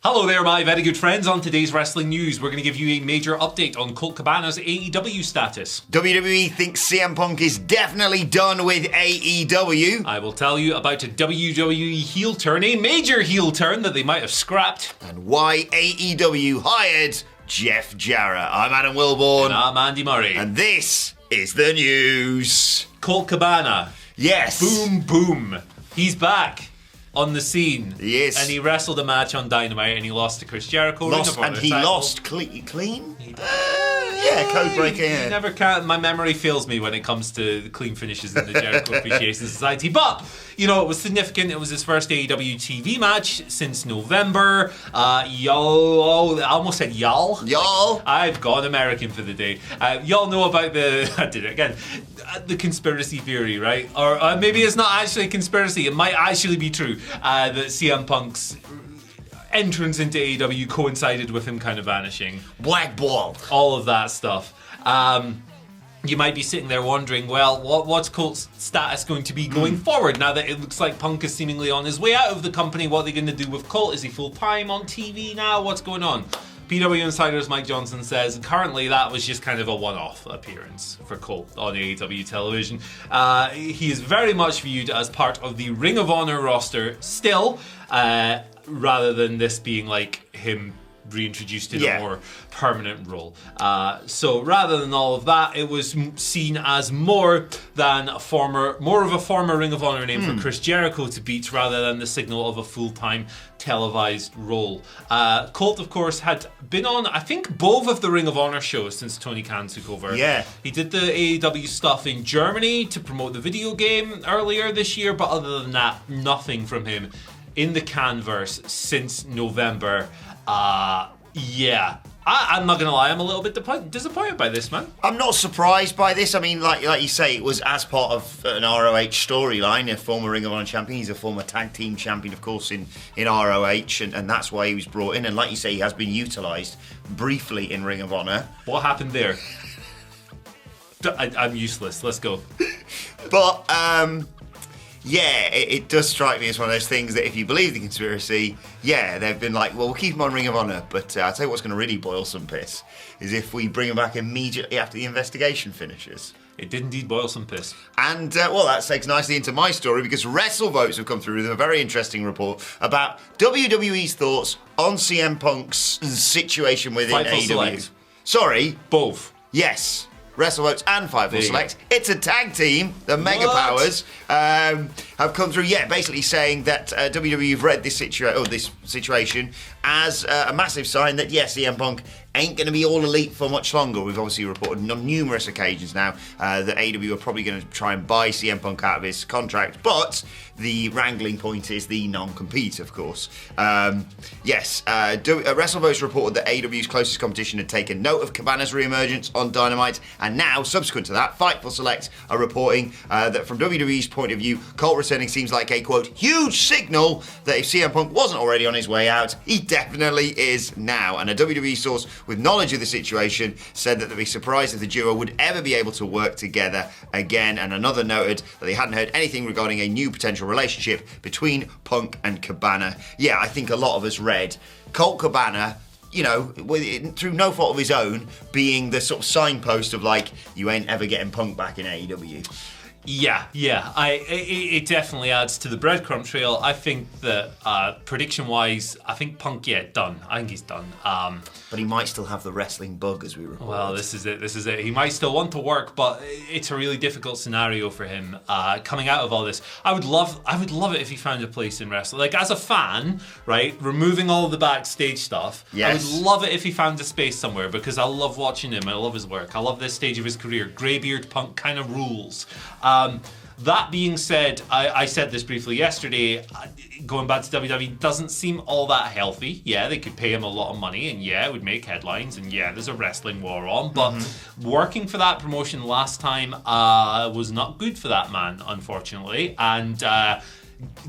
Hello there, my very good friends. On today's wrestling news, we're going to give you a major update on Colt Cabana's AEW status. WWE thinks CM Punk is definitely done with AEW. I will tell you about a WWE heel turn, a major heel turn that they might have scrapped. And why AEW hired Jeff Jarrett. I'm Adam Wilborn. And I'm Andy Murray. And this is the news. Colt Cabana. Yes. Boom, boom. He's back on the scene. He is. And he wrestled a match on Dynamite and he lost to Chris Jericho. Lost clean? Yeah, code breaker. He never can. My memory fails me when it comes to the clean finishes in the Jericho Appreciation Society. But, you know, it was significant. It was his first AEW TV match since November. I almost said y'all. Y'all. I've gone American for the day. Y'all know about I did it again. The conspiracy theory, right? Or maybe it's not actually a conspiracy. It might actually be true that CM Punk's entrance into AEW coincided with him kind of vanishing. Blackballed. All of that stuff. You might be sitting there wondering, well, what's Colt's status going to be going forward now that it looks like Punk is seemingly on his way out of the company? What are they going to do with Colt? Is he full-time on TV now? What's going on? PW Insider's Mike Johnson says currently that was just kind of a one-off appearance for Colt on AEW television. He is very much viewed as part of the Ring of Honor roster still, rather than this being like him reintroduced in a more permanent role. So rather than all of that, it was seen as more of a former Ring of Honor name for Chris Jericho to beat rather than the signal of a full-time televised role. Colt, of course, had been on, I think, both of the Ring of Honor shows since Tony Khan took over. Yeah. He did the AEW stuff in Germany to promote the video game earlier this year, but other than that, nothing from him in the Canverse since November. I'm not gonna lie, I'm a little bit disappointed by this, man. I'm not surprised by this. I mean, like you say, it was as part of an ROH storyline. A former Ring of Honor champion, he's a former tag team champion, of course, in ROH, and that's why he was brought in. And like you say, he has been utilised briefly in Ring of Honor. What happened there? I'm useless. Let's go. But it does strike me as one of those things that if you believe the conspiracy, they've been like, well, we'll keep him on Ring of Honor, but I'll tell you what's going to really boil some piss is if we bring him back immediately after the investigation finishes. It did indeed boil some piss. And, that segues nicely into my story because WrestleVotes have come through with a very interesting report about WWE's thoughts on CM Punk's situation within AEW. Select. Sorry. Both. Yes. WrestleVotes and Fightful Select. It's a tag team. The Mega Powers have come through. Basically saying that WWE have read this situation as a massive sign that CM Punk ain't going to be all elite for much longer. We've obviously reported on numerous occasions now that AEW are probably going to try and buy CM Punk out of his contract, but the wrangling point is the non-compete, of course. WrestleVotes reported that AEW's closest competition had taken note of Cabana's re-emergence on Dynamite, and now, subsequent to that, Fightful Select are reporting that from WWE's point of view, Colt returning seems like a, quote, huge signal that if CM Punk wasn't already on his way out, he definitely is now. And a WWE source with knowledge of the situation said that they'd be surprised if the duo would ever be able to work together again. And another noted that they hadn't heard anything regarding a new potential relationship between Punk and Cabana. I think a lot of us read Colt Cabana, through no fault of his own, being the sort of signpost of like, you ain't ever getting Punk back in AEW. It definitely adds to the breadcrumb trail. I think that prediction-wise, I think Punk, done. I think he's done. But he might still have the wrestling bug, as we report. Well, this is it. He might still want to work, but it's a really difficult scenario for him coming out of all this. I would love it if he found a place in wrestling. Like, as a fan, right, removing all of the backstage stuff, I would love it if he found a space somewhere because I love watching him. I love his work. I love this stage of his career. Greybeard Punk kind of rules. That being said, I said this briefly yesterday, going back to WWE doesn't seem all that healthy. They could pay him a lot of money and it would make headlines and there's a wrestling war on, but working for that promotion last time was not good for that man, unfortunately, and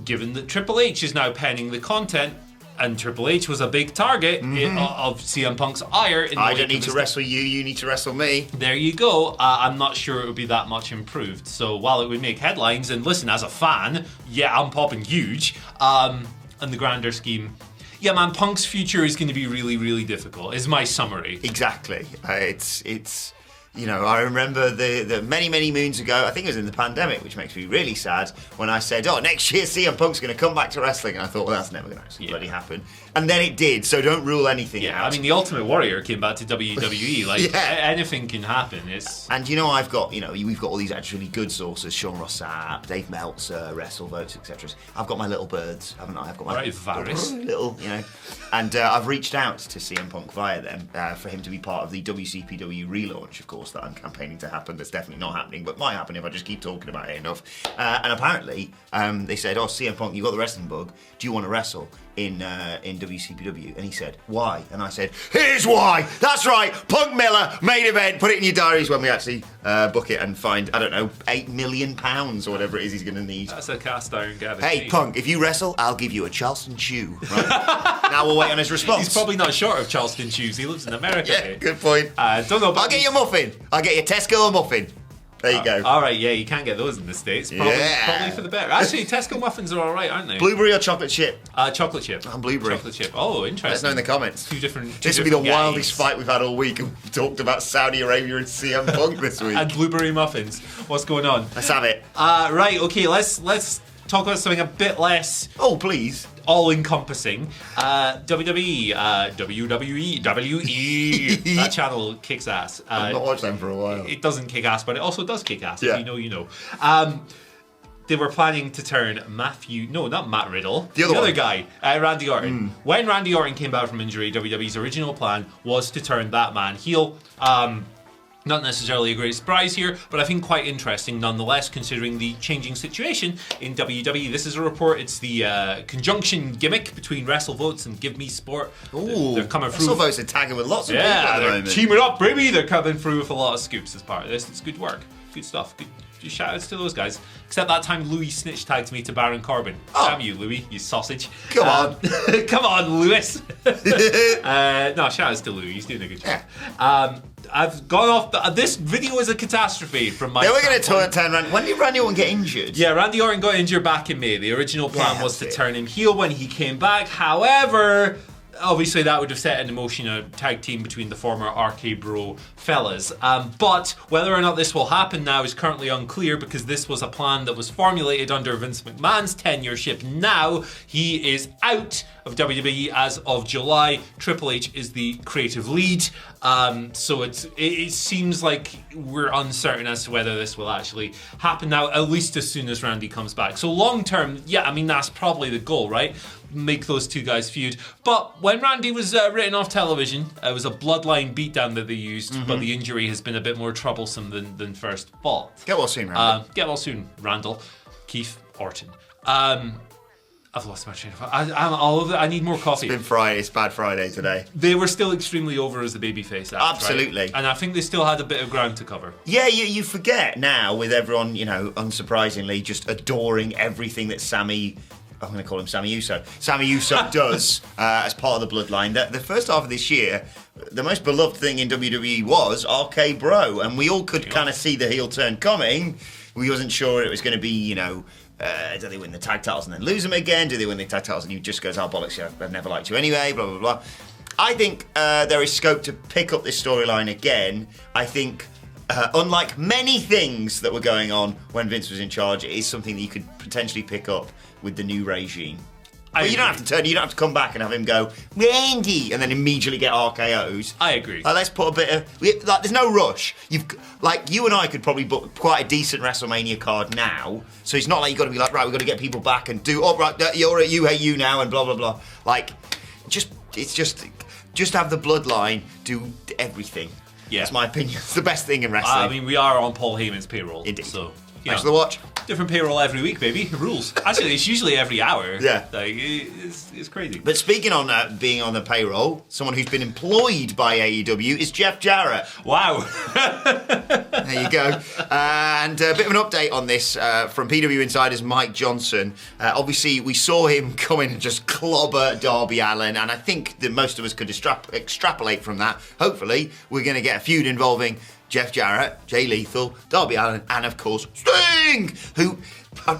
given that Triple H is now penning the content, and Triple H was a big target of CM Punk's ire. I don't need to wrestle you, you need to wrestle me. There you go. I'm not sure it would be that much improved. So while it would make headlines, and listen, as a fan, I'm popping huge, in the grander scheme, Yeah, man, Punk's future is going to be really, really difficult, is my summary. Exactly. It's you know, I remember the many moons ago, I think it was in the pandemic, which makes me really sad, when I said, next year CM Punk's going to come back to wrestling. And I thought, well, that's never going to actually bloody happen. And then it did, so don't rule anything out. I mean, the Ultimate Warrior came back to WWE. Like, anything can happen. And you know, we've got all these actually good sources, Sean Ross Sapp, Dave Meltzer, WrestleVotes, etc. I've got my little birds, haven't I? I've got my little, and I've reached out to CM Punk via them for him to be part of the WCPW relaunch, of course, that I'm campaigning to happen. That's definitely not happening, but might happen if I just keep talking about it enough. And apparently, they said, CM Punk, you've got the wrestling bug. Do you want to wrestle in WCPW? And he said, why? And I said, here's why. That's right. Punk Miller, main event. Put it in your diaries when we actually book it and find, I don't know, £8 million or whatever it is he's going to need. That's a cast iron guarantee. Hey, Punk, if you wrestle, I'll give you a Charleston chew. Right? Now we'll wait on his response. He's probably not short of Charleston chews. He lives in America. Yeah, good point. Don't know. I'll get you a muffin. I'll get you a Tesco muffin. There you go. All right, yeah, you can't get those in the States. Probably for the better. Actually, Tesco muffins are all right, aren't they? Blueberry or chocolate chip? Chocolate chip. And blueberry. Chocolate chip. Oh, interesting. Let us know in the comments. This will be the wildest fight we've had all week. We've talked about Saudi Arabia and CM Punk this week. And blueberry muffins. What's going on? Let's have it. Right, okay, let's talk about something a bit less... Oh, please. All-encompassing. WWE, WE. That channel kicks ass. I've not watched them for a while. It doesn't kick ass, but it also does kick ass. Yeah. If you know, you know. They were planning to turn not Matt Riddle, the other guy, Randy Orton. When Randy Orton came back from injury, WWE's original plan was to turn that man heel. Not necessarily a great surprise here, but I think quite interesting nonetheless, considering the changing situation in WWE. This is a report. It's the conjunction gimmick between WrestleVotes and Give Me Sport. Ooh, they're coming through. WrestleVotes are tagging with lots of people at the moment. Teaming up, baby. They're coming through with a lot of scoops as part of this. It's good work. Good stuff. Good. Shout outs to those guys. Except that time Louis snitch tagged me to Baron Corbin. Damn you, Louis, you sausage. Come on. Come on, Louis. No, shout outs to Louis. He's doing a good job. I've gone off. This video is a catastrophe from my. They were going to turn Randy. When did Randy Orton get injured? Yeah, Randy Orton got injured back in May. The original plan was to turn him heel when he came back. However, obviously that would have set in motion a tag team between the former RK Bro fellas. But whether or not this will happen now is currently unclear, because this was a plan that was formulated under Vince McMahon's tenureship. Now he is out of WWE as of July. Triple H is the creative lead. So it seems like we're uncertain as to whether this will actually happen now, at least as soon as Randy comes back. So long term, yeah, I mean, that's probably the goal, right? Make those two guys feud. But when Randy was written off television, it was a bloodline beatdown that they used, but the injury has been a bit more troublesome than first thought. Get well soon, Randall. Get well soon, Randall. Keith Orton. I've lost my train of thought. I need more coffee. It's been Friday. It's Bad Friday today. They were still extremely over as the babyface act, absolutely. Right? And I think they still had a bit of ground to cover. Yeah, you forget now, with everyone, unsurprisingly, just adoring everything that I'm going to call him Sammy Uso. Sammy Uso does as part of the bloodline. The first half of this year, the most beloved thing in WWE was RK Bro, and we all could kind of see the heel turn coming. We wasn't sure it was going to be, do they win the tag titles and then lose them again? Do they win the tag titles and he just goes, bollocks, I've never liked you anyway, blah, blah, blah. I think there is scope to pick up this storyline again. I think, unlike many things that were going on when Vince was in charge, it is something that you could potentially pick up with the new regime. But you don't have to turn. You don't have to come back and have him go Randy, and then immediately get RKO's. I agree. Let's put a bit of there's no rush. You and I could probably book quite a decent WrestleMania card now. So it's not like you've got to be like, right, we've got to get people back and do. Oh, right, you're you hate you now and blah blah blah. Just have the bloodline do everything. Yeah, that's my opinion. It's the best thing in wrestling. I mean, we are on Paul Heyman's payroll. Indeed. So. Thanks for the watch. Different payroll every week, baby. Rules. Actually, it's usually every hour. Yeah. It's crazy. But speaking on being on the payroll, someone who's been employed by AEW is Jeff Jarrett. Wow. There you go. And a bit of an update on this from PW Insider's Mike Johnson. Obviously, we saw him come in and just clobber Darby Allin, and I think that most of us could extrapolate from that. Hopefully, we're going to get a feud involving Jeff Jarrett, Jay Lethal, Darby Allin, and of course Sting, who I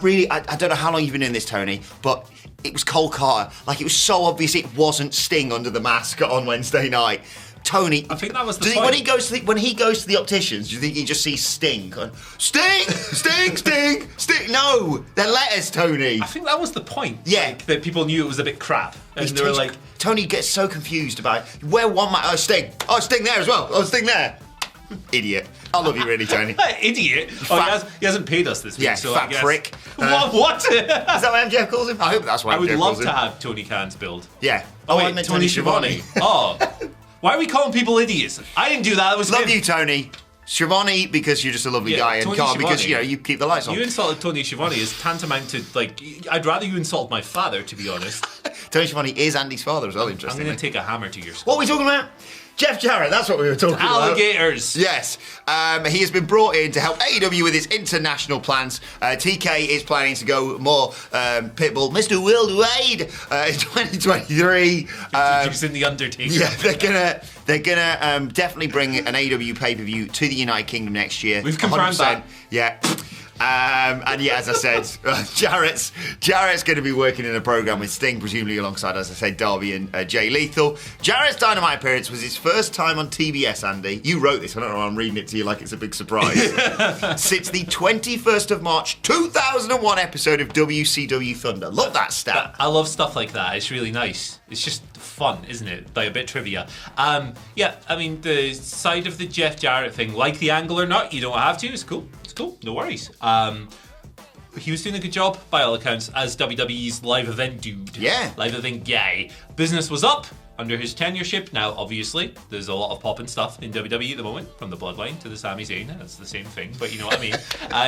don't know how long you've been in this, Tony, but it was Cole Carter. Like, it was so obvious it wasn't Sting under the mask on Wednesday night. Tony, I think that was the point. When he goes to the opticians, do you think he just sees Sting going, Sting, Sting, Sting, Sting? No, they're letters, Tony. I think that was the point. Yeah, like, that people knew it was a bit crap, and they were like, Tony gets so confused about where one man. Oh, Sting there as well. Oh, Sting there. Idiot. I love you, really, Tony. Idiot. He hasn't paid us this week. Yeah, so fat I guess. prick. What? Is that what MJF calls him? I hope that's what I would MJF love calls him. to have Tony Khan's build. Yeah. Oh, I wait, meant Tony Schiavone. Oh. Why are we calling people idiots? I didn't do that. It was Love him. you, Tony. Schiavone, because you're just a lovely guy, and Tony Khan, because, Schiavone. you keep the lights on. You insulted Tony Schiavone is tantamount to, like, I'd rather you insult my father, to be honest. Tony Schiavone is Andy's father as well, I'm interestingly. going to take a hammer to your skull. What are we talking about? Jeff Jarrett, that's what we were talking about. Alligators. Yes. He has been brought in to help AEW with its international plans. TK is planning to go more Pitbull, Mr. Worldwide in 2023. Introducing The Undertaker. Yeah, they're gonna definitely bring an AEW pay-per-view to the United Kingdom next year. We've confirmed 100%. that. Yeah. And yeah, as I said, Jarrett's going to be working in a program with Sting, presumably alongside, as I said, Darby and Jay Lethal. Jarrett's Dynamite appearance was his first time on TBS, Andy. You wrote this, I don't know, I'm reading it to you like it's a big surprise. Since the 21st of March 2001 episode of WCW Thunder. Love that stat. I love stuff like that. It's really nice. It's just fun, isn't it? Like a bit trivia. Yeah, I mean, the side of the Jeff Jarrett thing, like the angle or not, you don't have to. It's cool. It's cool. No worries. He was doing a good job, by all accounts, as WWE's live event dude. Yeah. Live event guy. Business was up under his tenureship. Now, obviously, there's a lot of poppin' stuff in WWE at the moment, from the Bloodline to the Sami Zayn. That's the same thing, but you know what I mean.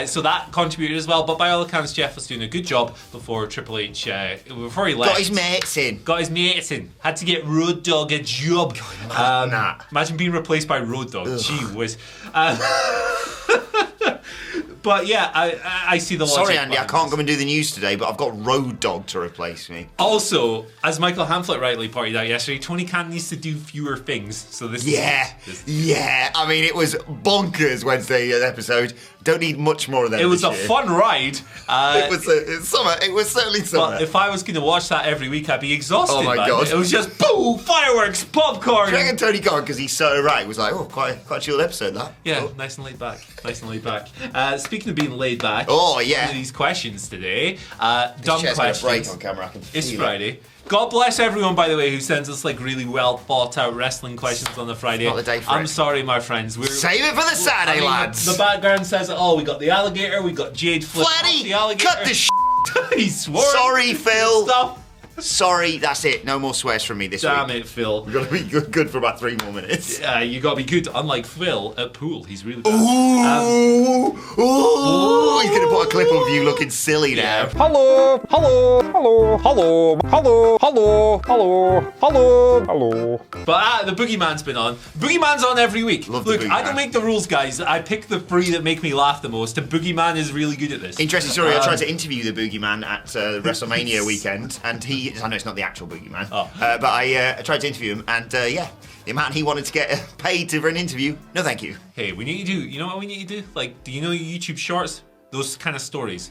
So that contributed as well. But by all accounts, Jeff was doing a good job before Triple H, before he left. Got his mates in. Had to get Road Dogg a job. Imagine being replaced by Road Dogg. Gee whiz. But yeah, I see the logic. Sorry, Andy, I can't come and do the news today, but I've got Road Dogg to replace me. Also, as Michael Hamflett rightly pointed out yesterday, Tony Khan needs to do fewer things. So this Yeah. I mean, it was bonkers Wednesday episode. Don't need much more of that. It was a fun ride. It was summer. It was certainly summer. But if I was going to watch that every week, I'd be exhausted. Oh my God. It was just boom, fireworks, popcorn. Do you reckon Tony Khan, because he's so right, was like, oh, quite a chilled episode, that. Yeah, oh. Nice and laid back. Speaking of being laid back, oh yeah, one of these questions today, This dumb chair's questions. gonna break on camera. I can It's feel Friday. it. God bless everyone, by the way, who sends us like really well thought out wrestling questions on the Friday. Not the day for I'm it. sorry, my friends. Save it for the Saturday, lads. The background says, "Oh, we got the alligator, we got Jade flipping off Flatty, the alligator." cut the He swore. Sorry, Phil. Stuff. Sorry, that's it. No more swears from me this Damn week. it, Phil. We're gonna be good for about 3 more minutes. You gotta be good. Unlike Phil at pool, he's really bad. Ooh, he's gonna put a clip of you looking silly now. Hello. But the Boogeyman's been on. Boogeyman's on every week. Love the Look, I Boogeyman. don't make the rules, guys. I pick the 3 that make me laugh the most. And Boogeyman is really good at this. Interesting story. I tried to interview the Boogeyman at WrestleMania weekend, and I know it's not the actual Boogeyman, but I tried to interview him, and the amount he wanted to get paid for an interview, no thank you. Hey, we need to do, you know what we need to do? Like, do you know YouTube Shorts? Those kind of stories.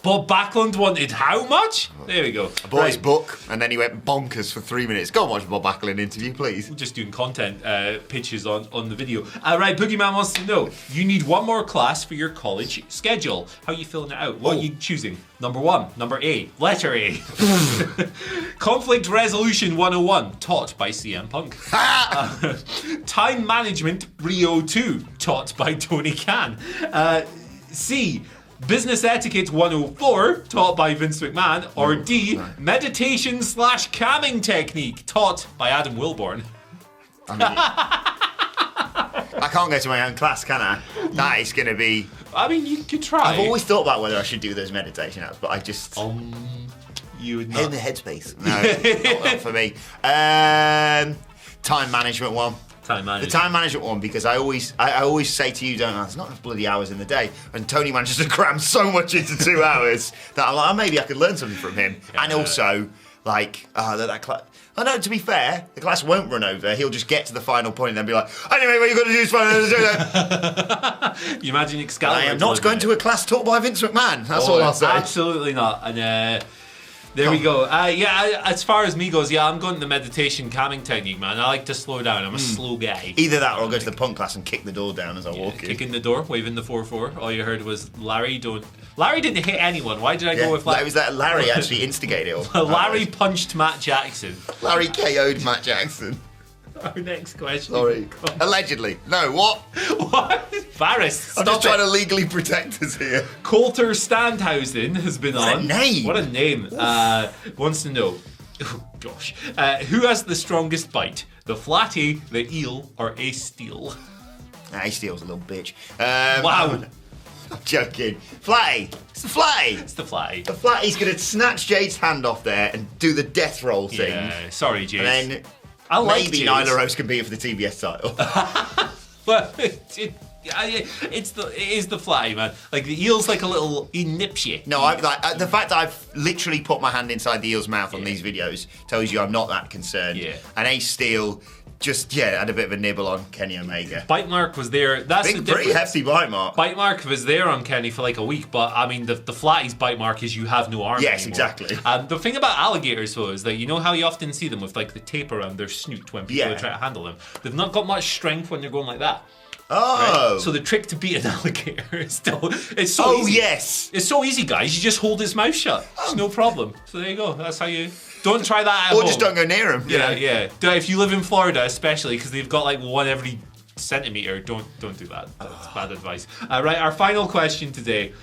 Bob Backlund wanted how much? There we go. I bought his book, and then he went bonkers for 3 minutes. Go and watch the Bob Backlund interview, please. We're just doing content pitches on the video. Right, Boogeyman wants to know, you need one more class for your college schedule. How are you filling it out? What are you choosing? Number 1, number A, letter A. Conflict Resolution 101, taught by CM Punk. Time Management Rio 2, taught by Tony Khan. C, Business Etiquette 104, taught by Vince McMahon. Or D, Meditation/Calming Technique, taught by Adam Wilborn. I mean, I can't go to my own class, can I? That is going to be... I mean, you could try. I've always thought about whether I should do those meditation apps, but I just... You would not. in the headspace. No, not for me. Time management one. Time management. The time management one, because I always say to you, don't I, there's not enough bloody hours in the day. And Tony manages to cram so much into 2 hours that I'm like, oh, maybe I could learn something from him. Yeah. And also, like, that class... I know, to be fair, the class won't run over. He'll just get to the final point and then be like, anyway, what you got to do is find out how to do that. You imagine Excalibur. I am not going to a class taught by Vince McMahon. That's all I'll say. Absolutely not. And There we go. As far as me goes, I'm going to the meditation calming technique, man. I like to slow down. I'm a slow guy. Either that or I'll go to the punk class and kick the door down as I walk in. Kicking the door, waving the 4-4. All you heard was Larry didn't hit anyone. Why did I go with Larry? It was that Larry actually instigated it all. Larry punched Matt Jackson. Larry KO'd Matt Jackson. Our next question. Sorry. Allegedly. No, what? What? Barris, I'm just trying to legally protect us here. Coulter Standhausen has been on. What a name. What a name. Wants to know, oh gosh, who has the strongest bite? The flatty, the eel, or Ace Steel? Ace Steel's a little bitch. Wow. I'm joking. Flatty. It's the Flatty. It's the flatty. The Flatty's going to snatch Jade's hand off there and do the death roll thing. Yeah, sorry, Jade. And then maybe Nyla Rose can beat her for the TBS title. But it is the flatty, man. Like the eel's like a little, he nips you. No, the fact that I've literally put my hand inside the eel's mouth on these videos tells you I'm not that concerned. Yeah. And Ace Steel just had a bit of a nibble on Kenny Omega. Bite mark was there. That's the pretty difference. hefty bite mark. Bite mark was there on Kenny for like a week, but I mean the flatty's bite mark is you have no arm. Yes, anymore. exactly. The thing about alligators though is that you know how you often see them with like the tape around their snoot when people try to handle them. They've not got much strength when they're going like that. Oh. Right? So the trick to beat an alligator is it's so easy. Yes. It's so easy, guys. You just hold his mouth shut. It's no problem. So there you go. That's how you. Don't try that at home. Or just don't go near him. Yeah. If you live in Florida, especially because they've got like one every centimeter, don't do that. That's bad advice. Right, our final question today.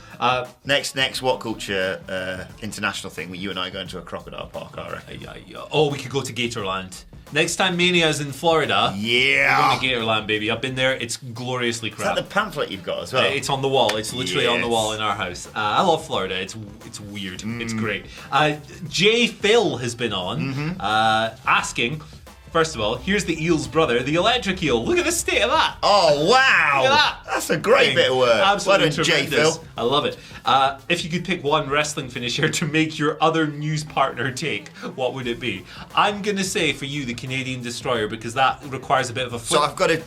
Next WhatCulture international thing where you and I go into a crocodile park, I reckon. Oh, we could go to Gatorland. Next time Mania's in Florida, we're going to Gatorland, baby. I've been there. It's gloriously crap. Is that the pamphlet you've got as well? It's on the wall. It's literally on the wall in our house. I love Florida. It's weird. It's great. Jay Phil has been on asking, first of all, here's the eel's brother, the electric eel. Look at the state of that. Oh, wow. Look at that. That's a great bit of work. Absolutely well done, Jay tremendous. Phil. I love it. If you could pick one wrestling finisher to make your other news partner take, what would it be? I'm going to say for you, the Canadian Destroyer, because that requires a bit of a flip. So I've got to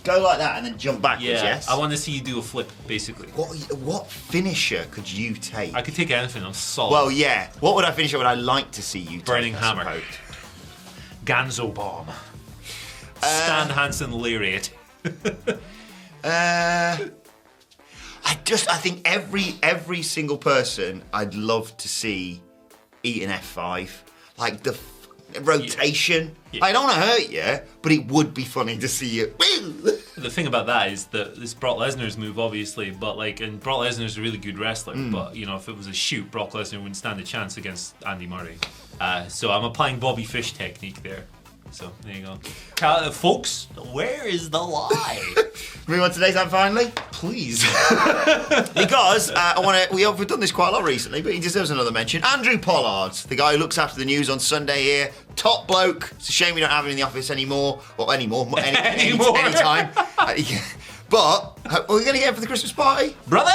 go like that and then jump backwards, yes? I want to see you do a flip, basically. What finisher could you take? I could take anything. I'm solid. Well, yeah. What would I finish? Would I like to see you take? Burning Hammer. Ganzo Bomb. Stan Hansen Lariat. I think every single person I'd love to see eat an F5. Like the rotation. Yeah. I don't want to hurt you, but it would be funny to see you. The thing about that is that it's Brock Lesnar's move, obviously, but and Brock Lesnar's a really good wrestler, but if it was a shoot, Brock Lesnar wouldn't stand a chance against Andy Murray. So I'm applying Bobby Fish technique there. So there you go, folks. Where is the lie? Move on to today's time finally, please. Because we've done this quite a lot recently, but he deserves another mention. Andrew Pollard, the guy who looks after the news on Sunday here, top bloke. It's a shame we don't have him in the office anymore, or anytime. But are we going to get him for the Christmas party? Brother!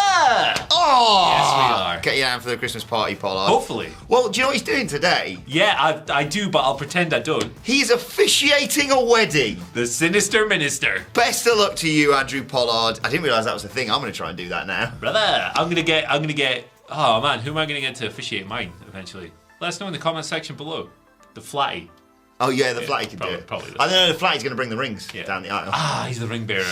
Oh! Yes, we are. Get you down for the Christmas party, Pollard. Hopefully. Well, do you know what he's doing today? Yeah, I do, but I'll pretend I don't. He's officiating a wedding. The Sinister Minister. Best of luck to you, Andrew Pollard. I didn't realise that was a thing. I'm going to try and do that now. Brother, I'm going to get, oh man, who am I going to get to officiate mine eventually? Let us know in the comment section below. The Flatty. Oh yeah, the Flatty can do it. Probably. I know the Flatty's going to bring the rings down the aisle. Ah, he's the ring bearer.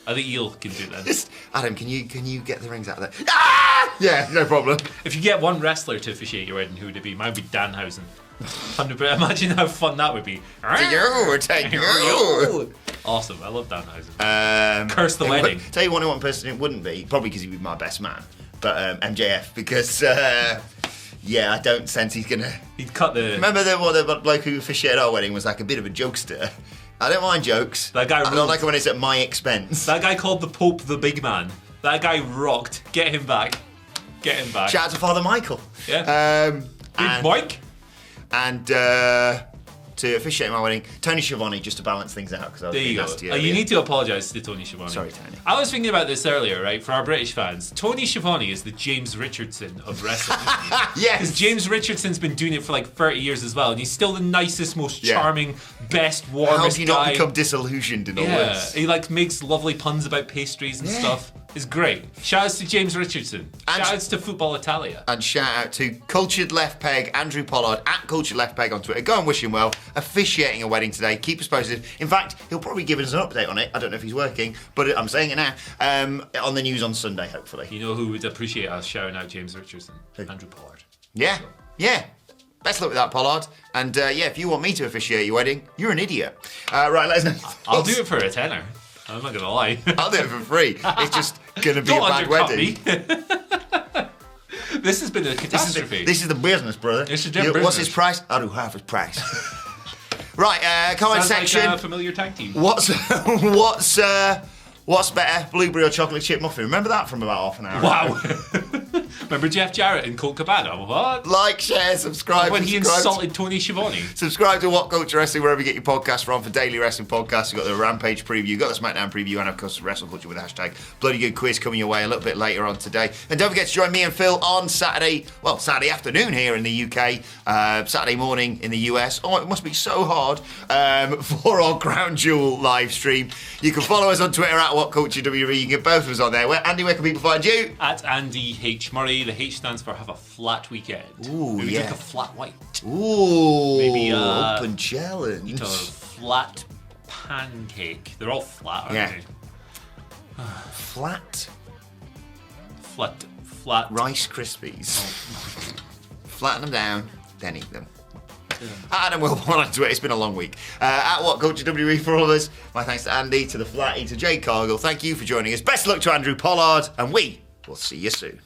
The eel can do that. Adam, can you get the rings out of there? Ah! Yeah, no problem. If you get one wrestler to officiate your wedding, who would it be? Mine would be Danhausen. 100%. Imagine how fun that would be. Take you. Awesome. I love Danhausen. Curse the wedding. Tell you one person it wouldn't be, probably because he'd be my best man, but MJF, because I don't sense he's gonna. He'd cut the. Remember the bloke who officiated our wedding was like a bit of a jokester. I don't mind jokes. That guy. I don't like it when it's at my expense. That guy called the Pope the big man. That guy rocked. Get him back. Shout out to Father Michael. Yeah. Big Mike. And to officiate my wedding, Tony Schiavone, just to balance things out, because I was being nasty earlier. You need to apologise to Tony Schiavone. Sorry, Tony. I was thinking about this earlier, right? For our British fans, Tony Schiavone is the James Richardson of wrestling. Yes. Because James Richardson's been doing it for like 30 years as well, and he's still the nicest, most charming, best, warmest guy. How have you not become disillusioned in all this? He makes lovely puns about pastries and stuff. is great. Shout outs to James Richardson. And Shout outs to Football Italia. And shout out to Cultured Left Peg, Andrew Pollard, at Cultured Left Peg on Twitter. Go and wish him well. Officiating a wedding today. Keep us posted. In fact, he'll probably give us an update on it. I don't know if he's working, but I'm saying it now. On the news on Sunday, hopefully. You know who would appreciate us shouting out James Richardson? Andrew Pollard. Yeah, yeah. Best luck with that, Pollard. And if you want me to officiate your wedding, you're an idiot. Right, let us know. I'll do it for a tenner. I'm not going to lie. I'll do it for free. It's just going to be a bad wedding. This has been a catastrophe. This is the business, brother. It's a business. What's his price? I'll do half his price. Right, comment Sounds section. like a familiar tag team. What's better, blueberry or chocolate chip muffin? Remember that from about half an hour Wow. ago? Remember Jeff Jarrett and Colt Cabana? What? Like, share, subscribe. When he insulted Tony Schiavone. Subscribe to What Culture Wrestling wherever you get your podcasts from for daily wrestling podcasts. You've got the Rampage preview, you've got the SmackDown preview, and of course Wrestle Culture with hashtag Bloody Good Quiz coming your way a little bit later on today. And don't forget to join me and Phil on Saturday afternoon here in the UK, Saturday morning in the US. Oh, it must be so hard for our Crown Jewel live stream. You can follow us on Twitter at WhatCultureWE. You can get both of us on there. Andy, where can people find you? At Andy H. Murray. The H stands for have a flat weekend. Ooh, Maybe yeah. drink a flat white. Ooh, Maybe open challenge. Eat a flat pancake. They're all flat, aren't they? Flat Flat. Rice Krispies. Flatten them down, then eat them. Adam Wilborn on Twitter. It's been a long week. At WhatCultureWE for all of us. My thanks to Andy, to the Flatty, to Jake Cargill. Thank you for joining us. Best luck to Andrew Pollard, and we will see you soon.